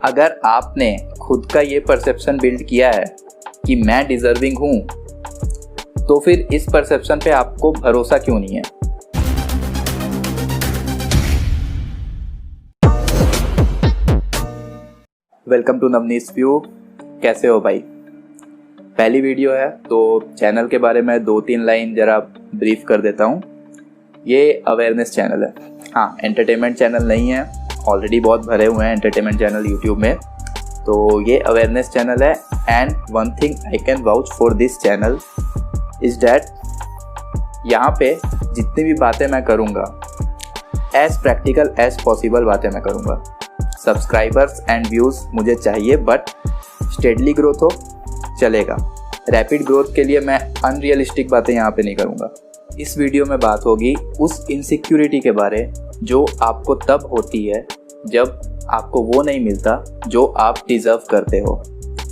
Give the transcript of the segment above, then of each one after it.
अगर आपने खुद का ये परसेप्शन बिल्ड किया है कि मैं डिजर्विंग हूँ, तो फिर इस परसेप्शन पे आपको भरोसा क्यों नहीं है? Welcome to Navneet view. कैसे हो भाई? पहली वीडियो है तो चैनल के बारे में 2-3 लाइन ज़रा ब्रीफ कर देता हूँ। ये अवेयरनेस चैनल है, हाँ, एंटरटेनमेंट चैनल नहीं है। ऑलरेडी बहुत भरे हुए हैं एंटरटेनमेंट चैनल यूट्यूब में, तो ये अवेयरनेस चैनल है। And one thing I can vouch for this channel is that यहाँ पे जितनी भी बातें मैं करूँगा एज प्रैक्टिकल एज पॉसिबल बातें मैं करूँगा। सब्सक्राइबर्स एंड व्यूज़ मुझे चाहिए, बट स्टेडली ग्रोथ हो चलेगा। रैपिड ग्रोथ के लिए मैं अनरियलिस्टिक बातें यहाँ पे नहीं करूँगा। इस वीडियो में बात होगी उस इनसिक्योरिटी के बारे जो आपको तब होती है जब आपको वो नहीं मिलता जो आप डिज़र्व करते हो।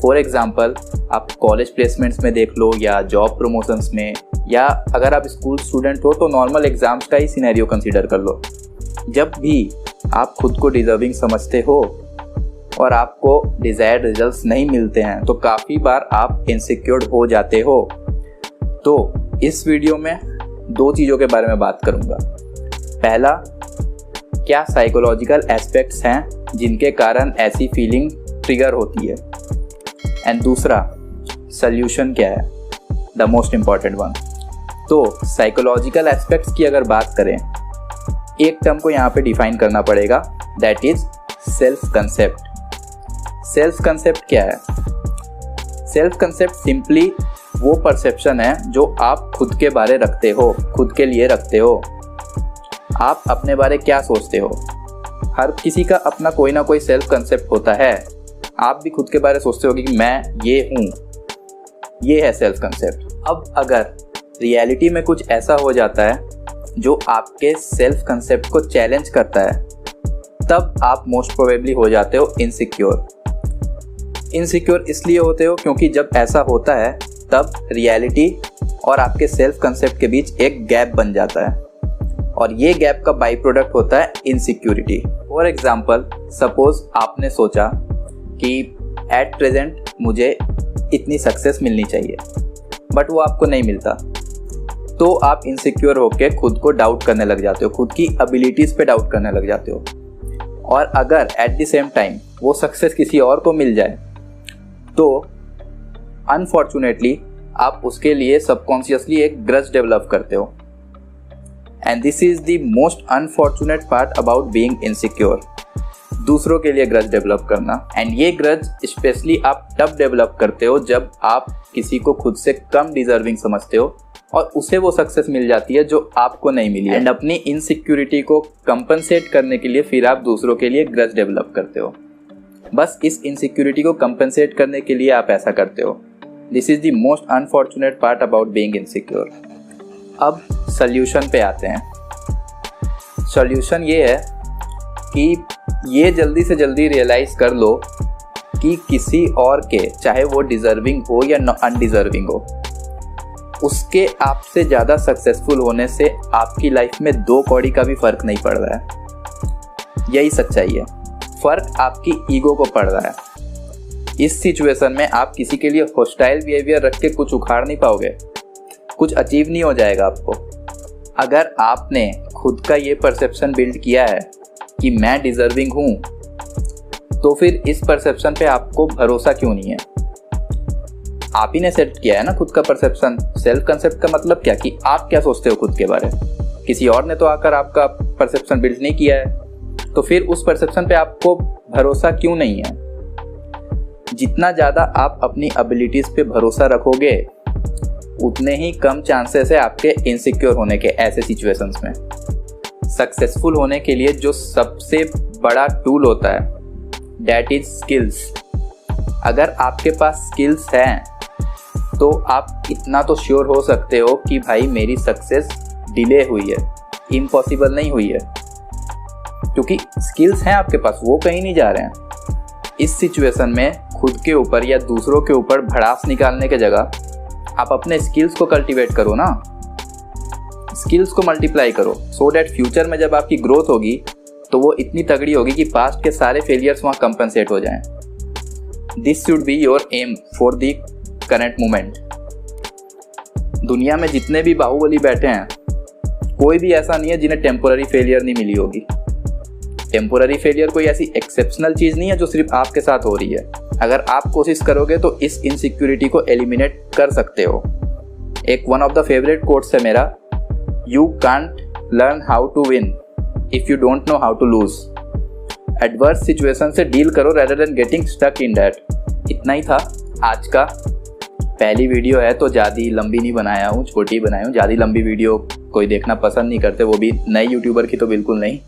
फॉर एग्ज़ाम्पल, आप कॉलेज प्लेसमेंट्स में देख लो, या जॉब प्रमोशंस में, या अगर आप स्कूल स्टूडेंट हो तो नॉर्मल एग्ज़ाम्स का ही सिनेरियो कंसीडर कर लो। जब भी आप खुद को डिज़र्विंग समझते हो और आपको डिज़ायर्ड रिजल्ट्स नहीं मिलते हैं तो काफ़ी बार आप इनसिक्योर हो जाते हो। तो इस वीडियो में 2 चीज़ों के बारे में बात करूँगा। पहला, क्या साइकोलॉजिकल एस्पेक्ट्स हैं जिनके कारण ऐसी फीलिंग ट्रिगर होती है, एंड दूसरा, सल्यूशन क्या है, द मोस्ट इम्पॉर्टेंट वन। तो साइकोलॉजिकल एस्पेक्ट्स की अगर बात करें, एक टर्म को यहाँ पे डिफाइन करना पड़ेगा, that is self concept. Self concept क्या है? सेल्फ कंसेप्ट सिंपली वो परसेप्शन है जो आप खुद के बारे रखते हो, खुद के लिए रखते हो। आप अपने बारे क्या सोचते हो? हर किसी का अपना कोई ना कोई सेल्फ कंसेप्ट होता है। आप भी खुद के बारे सोचते हो कि मैं ये हूँ, ये है सेल्फ कंसेप्ट। अब अगर रियलिटी में कुछ ऐसा हो जाता है जो आपके सेल्फ कंसेप्ट को चैलेंज करता है, तब आप मोस्ट प्रोबेबली हो जाते हो इनसिक्योर। इनसिक्योर इसलिए होते हो क्योंकि जब ऐसा होता है तब रियलिटी और आपके सेल्फ कंसेप्ट के बीच एक गैप बन जाता है, और ये गैप का बाई प्रोडक्ट होता है इनसिक्योरिटी। फॉर एग्जाम्पल, सपोज आपने सोचा कि एट प्रेजेंट मुझे इतनी सक्सेस मिलनी चाहिए, बट वो आपको नहीं मिलता, तो आप इनसिक्योर होकर खुद को डाउट करने लग जाते हो, खुद की एबिलिटीज़ पे डाउट करने लग जाते हो। और अगर एट द सेम टाइम वो सक्सेस किसी और को मिल जाए तो अनफॉर्चुनेटली आप उसके लिए सबकॉन्शियसली एक ग्रज डेवलप करते हो, and this is the most unfortunate part about being insecure. दूसरों के लिए ग्रज डेवलप करना, एंड ये ग्रज स्पेशली आप तब डेवलप करते हो जब आप किसी को खुद से कम डिजर्विंग समझते हो और उसे वो सक्सेस मिल जाती है जो आपको नहीं मिली, एंड अपनी इनसिक्योरिटी को कंपनसेट करने के लिए फिर आप दूसरों के लिए ग्रज डेवलप करते हो। बस इस इनसिक्योरिटी को कंपनसेट करने के लिए आप ऐसा करते हो। This is the most unfortunate part about being insecure. अब सल्यूशन पे आते हैं। सल्यूशन ये है कि ये जल्दी से जल्दी रियलाइज़ कर लो कि किसी और के, चाहे वो डिज़र्विंग हो या अनडिज़र्विंग हो, उसके आपसे ज़्यादा सक्सेसफुल होने से आपकी लाइफ में 2 कौड़ी का भी फ़र्क नहीं पड़ रहा है। यही सच्चाई है। फ़र्क आपकी ईगो को पड़ रहा है। इस सिचुएशन में आप किसी के लिए हॉस्टाइल बिहेवियर रख के कुछ उखाड़ नहीं पाओगे, कुछ अचीव नहीं हो जाएगा आपको। अगर आपने खुद का ये परसेप्शन बिल्ड किया है कि मैं डिज़र्विंग हूँ, तो फिर इस परसेप्शन पे आपको भरोसा क्यों नहीं है? आप ही ने सेट किया है ना खुद का परसेप्शन। सेल्फ कंसेप्ट का मतलब क्या कि आप क्या सोचते हो खुद के बारे। किसी और ने तो आकर आपका परसेप्शन बिल्ड नहीं किया है, तो फिर उस परसेप्शन पे आपको भरोसा क्यों नहीं है? जितना ज़्यादा आप अपनी एबिलिटीज़ पे भरोसा रखोगे, उतने ही कम चांसेस है आपके इनसिक्योर होने के ऐसे सिचुएशंस में। सक्सेसफुल होने के लिए जो सबसे बड़ा टूल होता है, दैट इज स्किल्स। अगर आपके पास स्किल्स हैं तो आप इतना तो श्योर हो सकते हो कि भाई मेरी सक्सेस डिले हुई है, इम्पॉसिबल नहीं हुई है, क्योंकि स्किल्स हैं आपके पास, वो कहीं नहीं जा रहे हैं। इस सिचुएशन में खुद के ऊपर या दूसरों के ऊपर भड़ास निकालने के जगह आप अपने स्किल्स को कल्टीवेट करो ना, स्किल्स को मल्टीप्लाई करो, सो डैट फ्यूचर में जब आपकी ग्रोथ होगी तो वो इतनी तगड़ी होगी कि पास्ट के सारे फेलियर्स वहाँ कंपनसेट हो जाएं। This should be your aim for the current moment. दुनिया में जितने भी बाहुबली बैठे हैं, कोई भी ऐसा नहीं है जिन्हें टेम्पोररी फेलियर नहीं मिली होगी। टेम्पोररी फेलियर कोई ऐसी एक्सेप्शनल चीज़ नहीं है जो सिर्फ आपके साथ हो रही है। अगर आप कोशिश करोगे तो इस इनसिक्योरिटी को एलिमिनेट कर सकते हो। एक one of the favourite quotes है मेरा, you can't learn how to win if you don't know how to lose. Adverse situation से डील करो rather than getting stuck in that. इतना ही था आज का। पहली वीडियो है तो ज़्यादा लंबी नहीं बनाया हूँ, छोटी बनाई हूँ। ज़्यादा लंबी वीडियो कोई देखना पसंद नहीं करते, वो भी नए यूट्यूबर की तो बिल्कुल नहीं।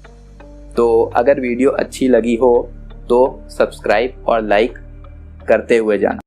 तो अगर वीडियो अच्छी लगी हो तो सब्सक्राइब और लाइक करते हुए जाना।